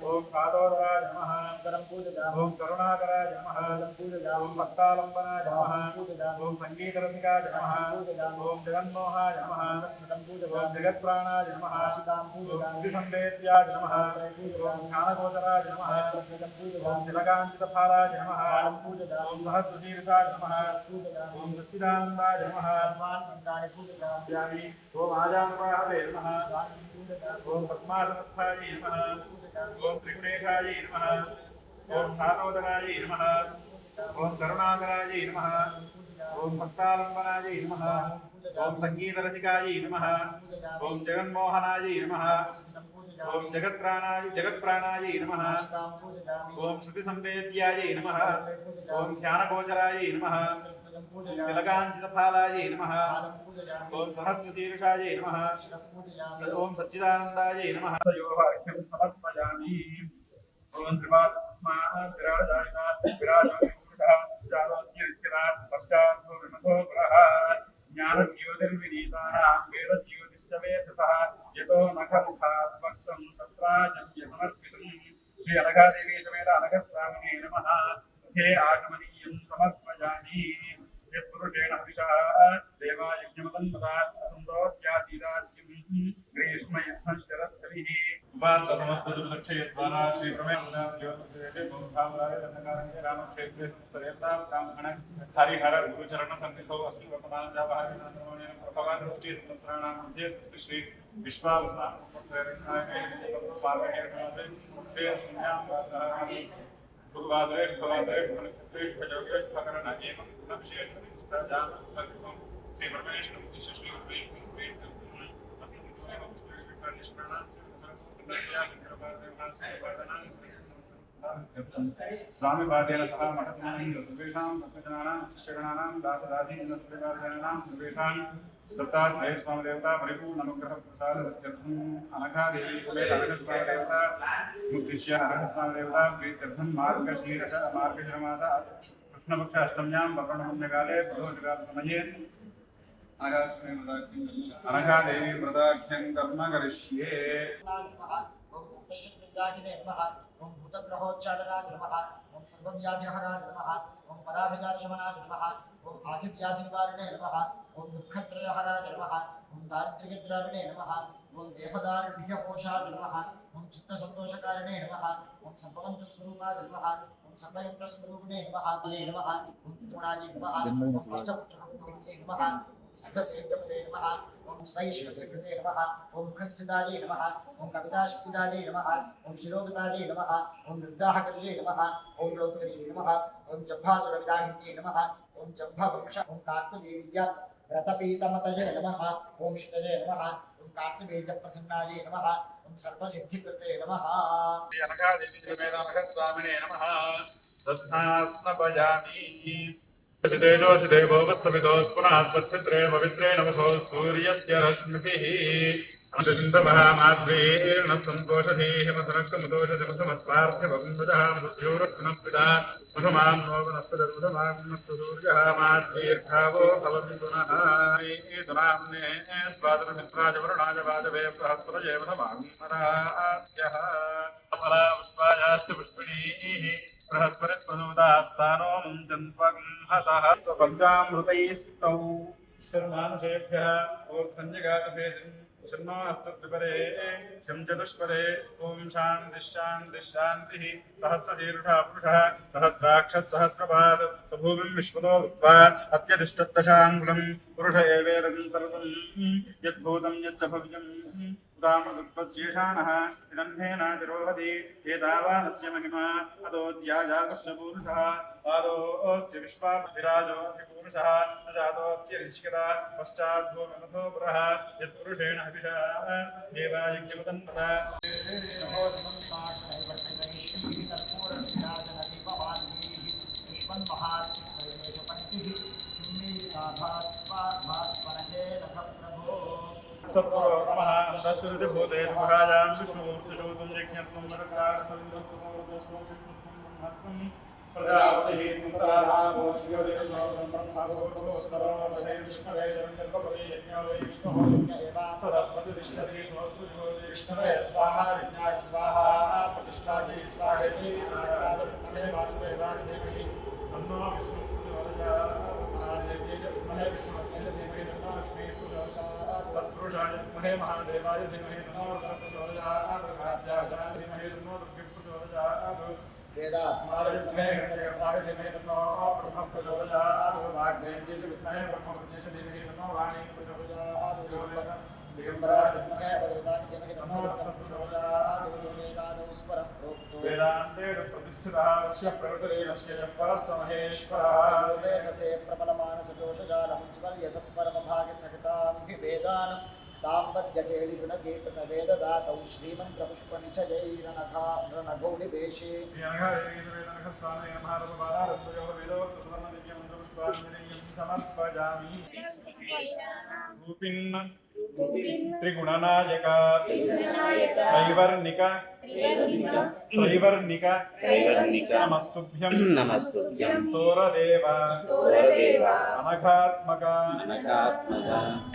ओम कातोदराय नमः ओम करुणाकराय नमः ओम भक्तालंबनाय नमः ओम संगीतरसिकाय नमः ओम जगन्मोहाय नमः ओम जगत्प्राणाय नमः ओम श्रीसंवेद्याय नमः ओम ज्ञानगोचराय नमः ओम तिलकांचितफलाय नमः ओम सहस्रशीर्षाय नमः ओम सच्चिदानन्दाय नमः ओम आजानुबाहवे नमः ओम पद्मासनस्थाय नमः ओम त्रिगुणेशाय नमः ओम शातोदराय नमः ओम करुणाकराय नमः ओम भक्तालंबनाय नमः ओम संगीतरसिकाय नमः ओम जगन्मोहनाय नमः ओम जगत्प्राणाय नमः ओम श्रुतिसंवेद्याय नमः ओम ज्ञानगोचराय नमः तिलकांचितफलाय नमः ओम सहस्रशीर्षाय नमः ओम सच्चिदानन्दाय नमः समर्पयामि ओम त्रिवासमाः ज्ञानज्योतिर्विनीतानां वेदज्योतिश्चवेतसः यतो नखमुखात् वक्तं तत्राचम्य समर्पितं श्री अनघादेवी समेत अनघस्वामिने नमः हे आगमनीयं समर्पयामि यत्पुरुषेण हविषः देवायज्ञमदन्मता असन्तोऽस्यासीदाच्यं ग्रीष्मयत्नश्चरत्कविः उपात्त समस्तदुर्लक्षयद्वारा श्रीप्रमेन्द्रयोगभावराय दण्डकारण्ये रामक्षेत्रे समस्तदेवता ब्राह्मण हरिहर गुरुचरणसन्निधौ अस्मि वर्तमानजावहारेण प्रभवादृष्टिः संवत्सराणां मध्ये स्वस्ति श्री विश्वावस्माकं भगवादरे भवनक्षत्रे भजोगेश भकरण एवं विशेष प्रतिष्ठायाम संपर्कं श्री परमेश्वर उद्देश्य श्री स्वामी पादेन सह मठसमानं सर्वेषां भक्तजनानां शिष्यगणानां दासदासीजन सर्वेषां सर्वेषां दत्तात्रेय स्वामी देवता परिपूर्ण अनुग्रह प्रसाद सत्यर्थम अनघादेवी समेत अनघस्वामी देवता मुक्तिश्य अनघस्वामी देवता प्रीत्यर्थम मार्गशीर्ष कृष्णपक्ष अष्टम्यां वर्णपुण्यकाले प्रदोषकाल समये अनघादेवी व्रताख्यं कर्म करिष्ये। ओम भूतग्रहोच्चाटनाय नमः ओम सर्वव्याधिहराय नमः ओम पराभिजातशमनाय नमः ओम आधिव्याधिनिवारिणे नमः ओम दुःखत्रयहराय नमः ओम दारिद्र्यद्राविणे नमः ओम देहदारिद्र्यकोशाय नमः ओम चित्तसन्तोषकारिणे नमः ओम सर्वमन्त्रस्वरूपाय नमः ओम सर्वयन्त्रस्वरूपिणे नमः नमः ओम त्रिगुणाय नमः ओम अष्टपुत्रकृते नमः सिद्धसेव्यपदे नमः ओम सदैश्वर्यकृते नमः ओम प्रस्थिताय नमः ओम कविताशक्तिदाय नमः ओम शिरोगताय नमः ओम निर्दाहकर्ये नमः ओम रौद्रये नमः ओम जम्भासुरविदाहिन्ये नमः ओम जम्भवंश ओम कार्तवीर्य रतपीतमतये नमः ओम शितये नमः ओम कार्तवीर्यप्रसन्नाय नमः ओम सर्वसिद्धिकृते नमः अनघादेवी समेत अनघस्वामिने नमः तत्नास्नपयामि तेजोषि देवो वत्सविदोस् पुनः त्वत्सित्रे पवित्रे नमसो सूर्यस्य रश्मिभिः अन्तसिन्धमहामाद्रीर्न सन्तोषधीः मधुरक्तमुदोषजमधुमत्पार्थ्यवन्दजः मधुद्योरत्नपिता मधुमां नोवनस्पदमधुमाग्नस्तु सूर्यः माद्रीर्घावो भवन्तुनः दुनाम्ने स्वादनमित्राज वरुणाज वाजवे बृहस्पतये मधुमाग्नरात्यः अपरा पुष्पायाश्च पुष्पिणीः बृहस्पतिप्रसूदास्तानो मुञ्चन्त्वगंहसः पञ्चामृतैस्तौ शर्मानुषेभ्यः ओर्धन्यगातभेदम् शर्मा हस्तद्विपरे शं चतुष्पदे ॐ शान्तिः शान्तिः शान्तिः सहस्रशीर्षः पुरुषः सहस्राक्षः सहस्रपाद स्वभूमिं विश्वतो भूत्वा अत्यतिष्ठत्तशाङ्गुलं पुरुष एवेदं सर्वं यद्भूतं यच्च भव्यम् उदामदत्वस्येषाणः विदम्भेनातिरोहति एतावानस्य महिमा अतोऽध्यायागस्य पूरुषः पादोऽस्य विश्वाभिराजोऽस्य पुरुषः न जातोऽप्यरिष्यता पश्चाद्भूमिमथो पुरः यत्पुरुषेण हविषा देवायज्ञमदन्मता श्रुतिभूते महायां विष्णुमूर्तिशोतं यज्ञत्वं वरदास्तुं प्रजापतिः मुद्राभावो शिवदेशोऽहं ब्रह्मभूतोऽस्मरो तदे विष्णवे शरणकपवे यज्ञवे विष्णुः ततः प्रतिष्ठति विष्णवे स्वाहा विज्ञाय स्वाहा प्रतिष्ठायै स्वाहेति नारायणाय वासुदेवाय धीमहि तन्नो विष्णुः महादेव्यै च विद्महे विष्णुपत्न्यै च धीमहि तन्नो लक्ष्मीः प्रचोदयात् तत्पुरुषाय विद्महे महादेवाय धीमहि तन्नो रुद्रः प्रचोदयात् महात्याय धीमहि तन्नो दुर्गः प्रचोदयात् वेदात्माय विद्महे हिरण्यगर्भाय धीमहि तन्नो ब्रह्मः प्रचोदयात् वाग्देव्यै च विद्महे ब्रह्मपत्न्यै च धीमहि तन्नो वाणी प्रचोदयात् दिगम्बराय विद्महे वज्रदाय धीमहि तन्नो रुद्रः प्रचोदयात् वेदादौ स्वरः प्रोक्तो वेदान्ते प्रतिष्ठितः तस्य प्रकृतिरेणस्य यः परः स महेश्वरः वेदसे प्रबलमानसदोषजालमुज्ज्वल्यसत्परमभागसहितां हि वेदान् ताम्बद्यकेलिशुनकेतनवेददातौ श्रीमन्त्रपुष्पनिचयैरनघौनिवेशे श्रीअनघवेदनखस्वामी नमः वेदोक्तसुवर्णदिव्यमन्त्रपुष्पाञ्जलिं समर्पयामि रूपिन् त्रिगुणनायक त्रैवर्णिक नमस्तुभ्यं तोरदेव अनघात्मक